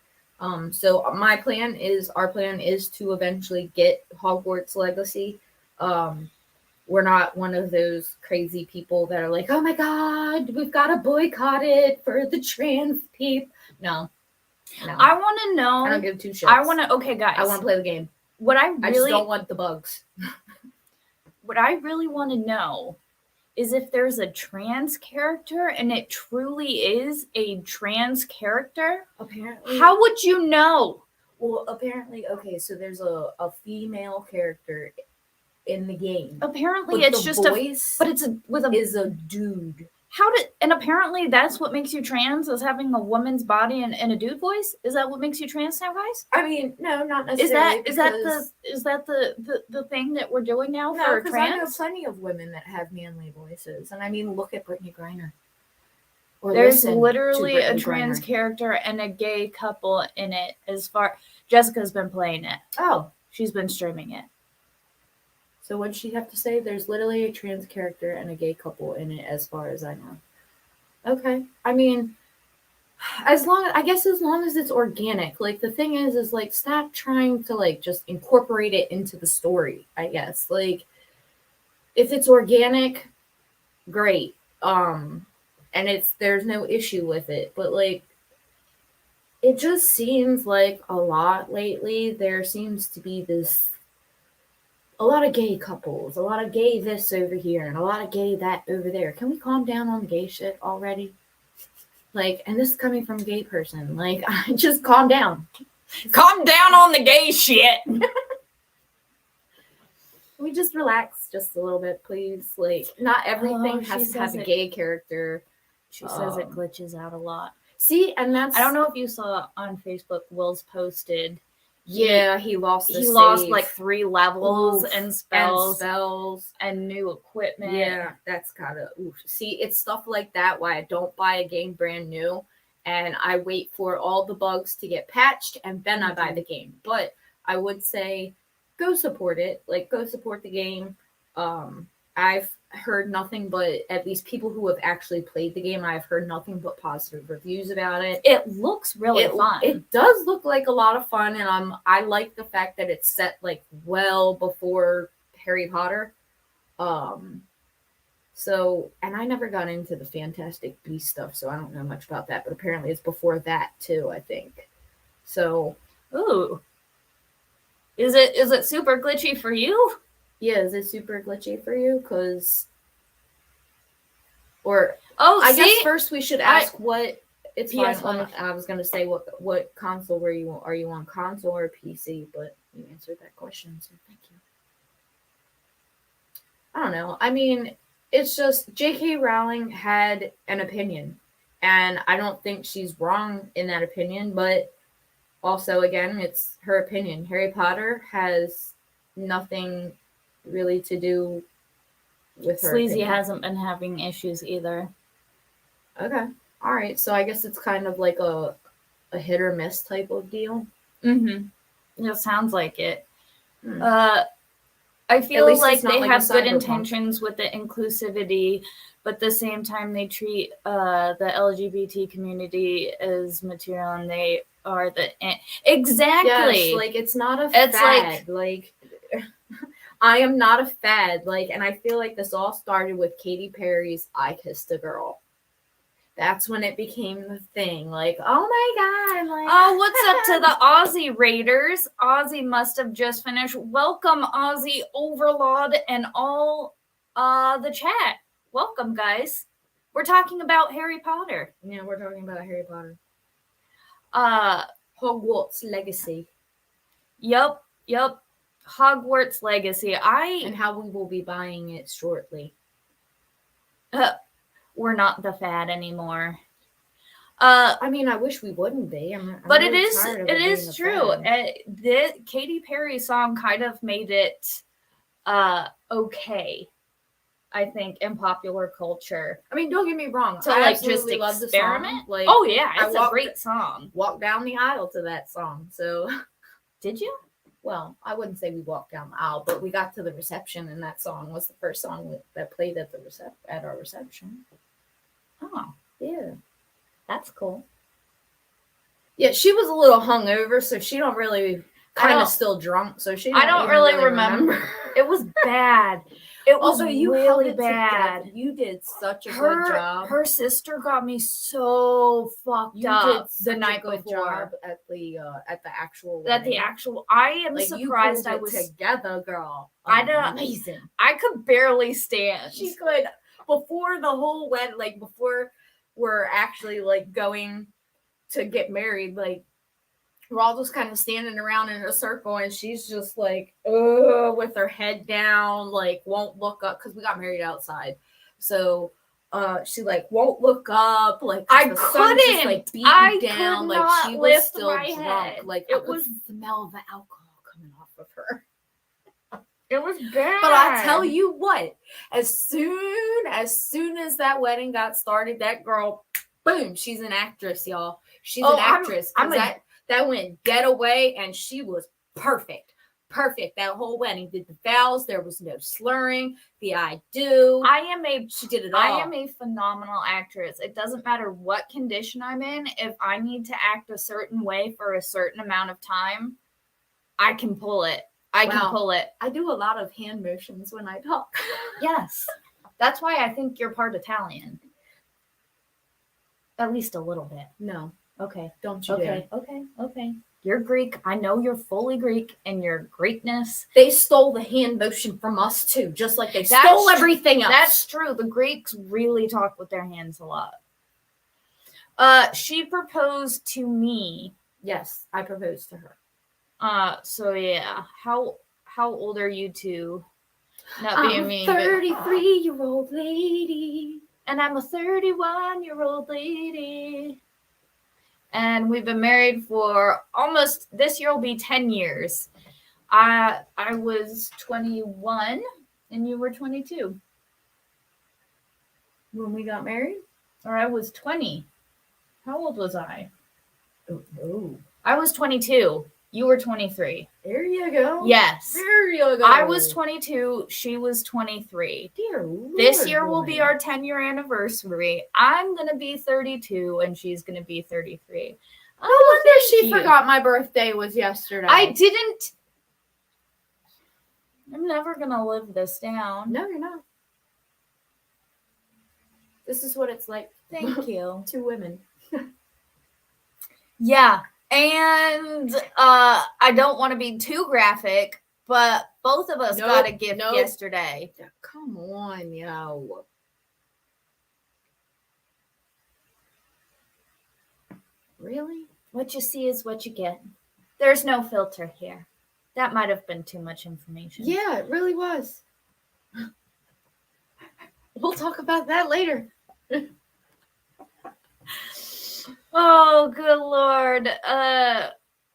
So our plan is to eventually get Hogwarts Legacy. We're not one of those crazy people that are like, oh my god, we've got to boycott it for the trans people. No. I want to know. I don't give two shits. Okay, guys. I want to play the game. I just don't want the bugs. What I really want to know is if there's a trans character and it truly is a trans character. Apparently. How would you know? Well, apparently, okay, so there's a female character in the game. Apparently, but it's just voice is a dude. And apparently that's what makes you trans, is having a woman's body and a dude voice? Is that what makes you trans now, guys? I mean, no, not necessarily. Is that the thing that we're doing now for trans? I know plenty of women that have manly voices. And I mean, look at Brittany Griner. There's literally a trans character and a gay couple in it. Jessica's been playing it. Oh. She's been streaming it. So what does she have to say? There's literally a trans character and a gay couple in it, as far as I know. Okay. I mean, as long as it's organic. Like, the thing is like, stop trying to, like, just incorporate it into the story, I guess. Like, if it's organic, great. And there's no issue with it. But, like, it just seems like a lot lately, there seems to be a lot of gay couples, a lot of gay this over here, and a lot of gay that over there. Can we calm down on the gay shit already? Like, and this is coming from a gay person. Like, just calm down. Calm down on the gay shit. We just relax just a little bit, please. Like, not everything has to have a gay character. She says it glitches out a lot. See, and I don't know if you saw on Facebook, Will's posted. Yeah, he lost like 3 levels and spells and new equipment. Yeah, that's gotta see, it's stuff like that why I don't buy a game brand new and I wait for all the bugs to get patched and then I buy the game. But I would say go support it. Like, go support the game. I've heard nothing but, at least people who have actually played the game, I've heard nothing but positive reviews about it. It looks really fun. It does look like a lot of fun, and I like the fact that it's set like well before Harry Potter. So, and I never got into the Fantastic Beasts stuff, so I don't know much about that, but apparently it's before that too, I think. So, ooh. Is it super glitchy for you? Yeah, is it super glitchy for you? I guess first we should ask what it's PS1. I was gonna say what console are you on, console or PC? But you answered that question, so thank you. I don't know. I mean, it's just J.K. Rowling had an opinion, and I don't think she's wrong in that opinion. But also, again, it's her opinion. Harry Potter has nothing really to do with her Sleazy opinion. hasn't been having issues either. Okay. All right, so I guess it's kind of like a hit or miss type of deal. Mm-hmm. It sounds like it. Hmm. I feel least like it's not they like a have good cyberpunk. intentions with the inclusivity, but at the same time they treat the LGBT community as material, and they are the exactly. Yes, like it's not a It's fad. Like I am not a fad. Like, and I feel like this all started with Katy Perry's "I Kissed a Girl." That's when it became the thing. Like, oh my god! Like, Oh, what's up to the Aussie Raiders? Aussie must have just finished. Welcome, Aussie Overlord and all the chat. Welcome, guys. We're talking about Harry Potter. Yeah, we're talking about Harry Potter. Uh, Hogwarts Legacy. Yep. Hogwarts Legacy. And how we will be buying it shortly. We're not the fad anymore. I mean, I wish we wouldn't be. I'm but really it is tired of it being is a true. fad. The Katy Perry song kind of made it okay, I think, in popular culture. I mean, don't get me wrong. To I like just absolutely love the experiment. song. Like, oh yeah, I it's a great song. Walked down the aisle to that song. So, did you? Well, I wouldn't say we walked down the aisle, but we got to the reception, and that song was the first song that played at our reception. Oh, yeah, that's cool. Yeah, she was a little hungover, so she don't really kind of still drunk, so she. I don't really remember. It was bad. It was also, you really bad. Together. You did such a good job. Her sister got me so fucked up the night before at the actual. At the actual, I am like, surprised you I was together, girl. I don't. Amazing. I could barely stand. She could before the whole wedding, like before we're actually like going to get married, like we're all just kind of standing around in a circle, and she's just like, with her head down, like won't look up because we got married outside. So she like won't look up, like I couldn't, just, like beating down, like she was still drunk, head. like it was smell the alcohol coming off of her. It was bad. But I tell you what, as soon as that wedding got started, that girl, boom, she's an actress, y'all. She's an actress. That went dead away, and she was perfect. Perfect. That whole wedding. Did the vows. There was no slurring. The I do. She did it all. I am a phenomenal actress. It doesn't matter what condition I'm in. If I need to act a certain way for a certain amount of time, I can pull it. I can pull it. I do a lot of hand motions when I talk. Yes. That's why I think you're part Italian. At least a little bit. No. Okay. Don't you dare. Okay. You're Greek. I know you're fully Greek in your Greekness. They stole the hand motion from us too, just like they stole everything else. That's true. The Greeks really talk with their hands a lot. She proposed to me. Yes, I proposed to her. So yeah. How old are you two? Not being mean. 33-year-old lady. And I'm a 31-year-old lady. And we've been married for almost, this year will be 10 years. I was 21 and you were 22. When we got married? Or I was 20. How old was I? Oh. I was 22. You were 23. There you go. Yes. There you go. I was 22. She was 23. Dear Lord, this year will be our 10-year anniversary. I'm going to be 32 and she's going to be 33. No wonder she forgot my birthday was yesterday. I didn't. I'm never going to live this down. No, you're not. This is what it's like. Thank you. 2 women. Yeah. And I don't want to be too graphic, but both of us got a gift yesterday. Come on, yo. Really? What you see is what you get. There's no filter here. That might have been too much information. Yeah, it really was. We'll talk about that later. Oh, good Lord.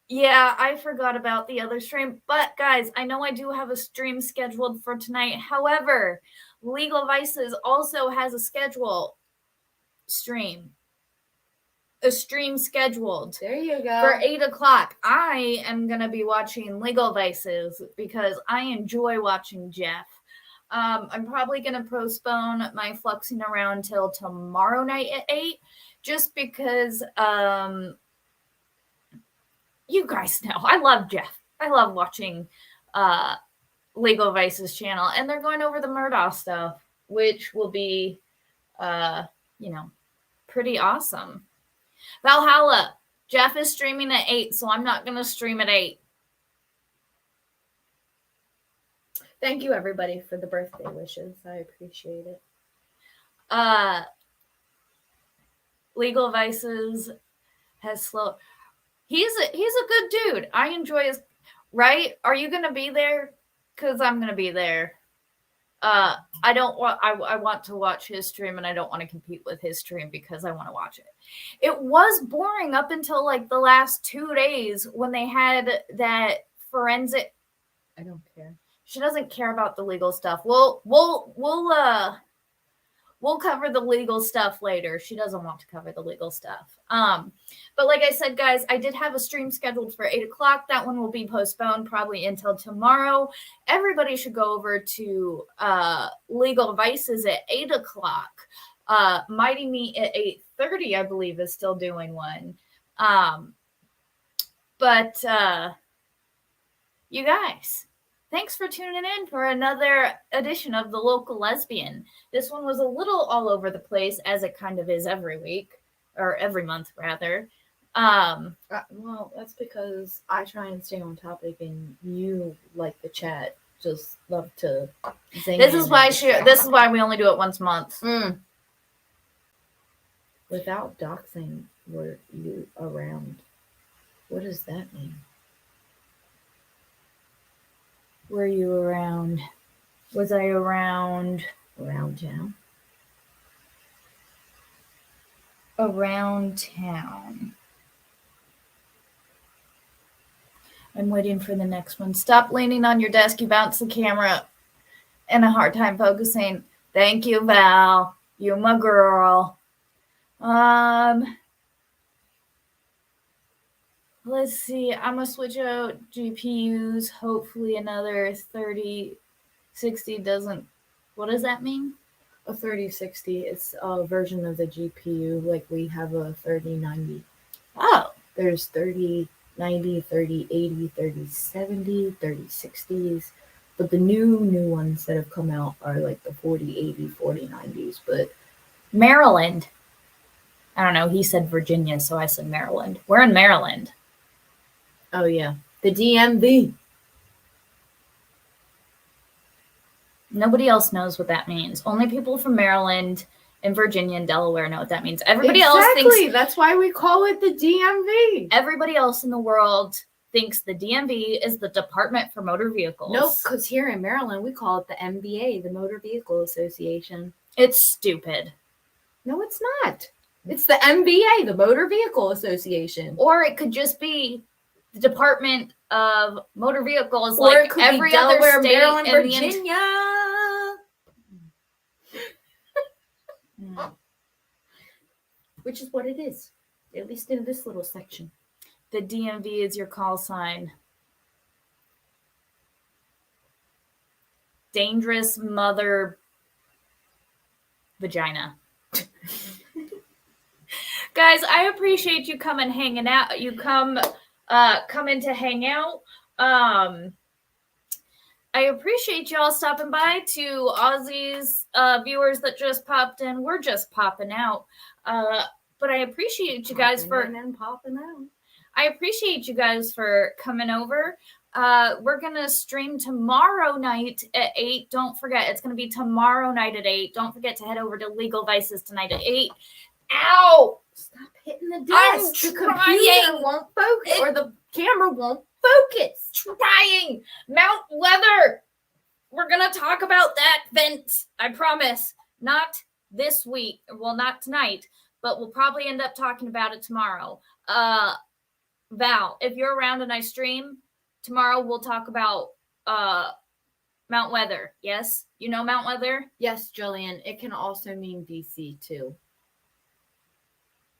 Yeah, I forgot about the other stream. But guys, I know I do have a stream scheduled for tonight. However, Legal Vices also has a schedule stream. a stream scheduled There you go. for 8 o'clock. I am going to be watching Legal Vices because I enjoy watching Jeff. I'm probably going to postpone my fluxing around till tomorrow night at 8 just because you guys know I love Jeff. I love watching Legal Vices channel, and they're going over the Murdaugh stuff, which will be, pretty awesome. Valhalla, Jeff is streaming at 8, so I'm not going to stream at 8. Thank you, everybody, for the birthday wishes. I appreciate it. Legal Vices has slowed. He's a good dude. I enjoy his. Right? Are you going to be there? Because I'm going to be there. I want to watch his stream, and I don't want to compete with his stream because I want to watch it. It was boring up until like the last 2 days when they had that forensic. I don't care. She doesn't care about the legal stuff. We'll cover the legal stuff later. She doesn't want to cover the legal stuff. But like I said, guys, I did have a stream scheduled for 8 o'clock. That one will be postponed probably until tomorrow. Everybody should go over to Legal Vices at 8 o'clock. Mighty Meat at 8:30, I believe, is still doing one. But you guys, thanks for tuning in for another edition of The Local Lesbian. This one was a little all over the place, as it kind of is every week, or every month, rather. Well, that's because I try and stay on topic, and you, like the chat, just love to zing. This is why we only do it once a month. Without doxing, were you around? What does that mean? Were you around? Was I around? Around town? Around town. I'm waiting for the next one. Stop leaning on your desk. You bounce the camera and a hard time focusing. Thank you, Val. You my girl. Let's see. I'm going to switch out GPUs. Hopefully another 3060 doesn't... What does that mean? A 3060. It's a version of the GPU. Like we have a 3090. Oh. There's 3090, 3080, 3070, 3060s. But the new ones that have come out are like the 4080, 4090s. But Maryland. I don't know. He said Virginia, so I said Maryland. We're in Maryland. Oh, yeah. The DMV. Nobody else knows what that means. Only people from Maryland and Virginia and Delaware know what that means. Everybody else thinks... That's why we call it the DMV. Everybody else in the world thinks the DMV is the Department for Motor Vehicles. Nope, because here in Maryland, we call it the MVA, the Motor Vehicle Association. It's stupid. No, it's not. It's the MVA, the Motor Vehicle Association. Or it could just be the Department of Motor Vehicles, or like it could every be other Delaware, state Maryland, in Virginia. Which is what it is, at least in this little section. The DMV is your call sign. Dangerous mother vagina. Guys, I appreciate you coming hanging out. You come in to hang out. I appreciate y'all stopping by. To Aussie's viewers that just popped in, we're just popping out. But I appreciate you guys popping out. I appreciate you guys for coming over. We're gonna stream tomorrow night at 8. Don't forget, it's gonna be tomorrow night at 8. Don't forget to head over to Legal Vices tonight at 8. Ow! Stop hitting the I'm desk. The trying. computer won't focus, or the camera won't focus. Trying. Mount Weather. We're gonna talk about that fence. I promise. Not this week. Well, not tonight, but we'll probably end up talking about it tomorrow. Val, if you're around and I stream tomorrow, we'll talk about Mount Weather. Yes, you know Mount Weather. Yes, Jillian. It can also mean DC too.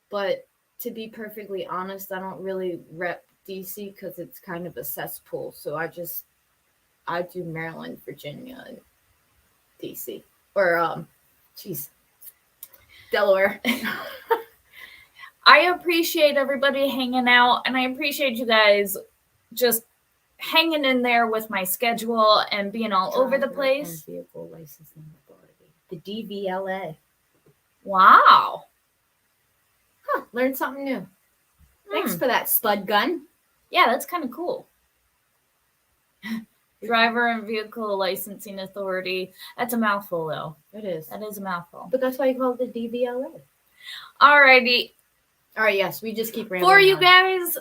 But to be perfectly honest, I don't really rep DC because it's kind of a cesspool. So I do Maryland, Virginia, and DC, or jeez, Delaware. I appreciate everybody hanging out, and I appreciate you guys just hanging in there with my schedule and being all over the Driver place. and vehicle licensing authority, the DVLA. Wow. Huh, learned something new. Thanks Hmm. for that, spud gun. Yeah, that's kind of cool. Driver and Vehicle Licensing Authority. That's a mouthful, though. It is. That is a mouthful. But that's why you call it the DVLA. Alrighty. All right, yes, we just keep rambling. For you on. guys,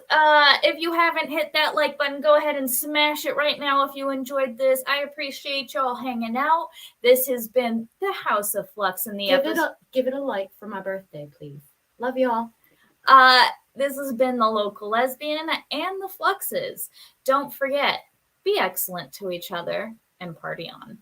if you haven't hit that like button, go ahead and smash it right now if you enjoyed this. I appreciate y'all hanging out. This has been the House of Flux in the episode. Give it a like for my birthday, please. Love y'all. This has been the Local Lesbian and the Fluxes. Don't forget, be excellent to each other and party on.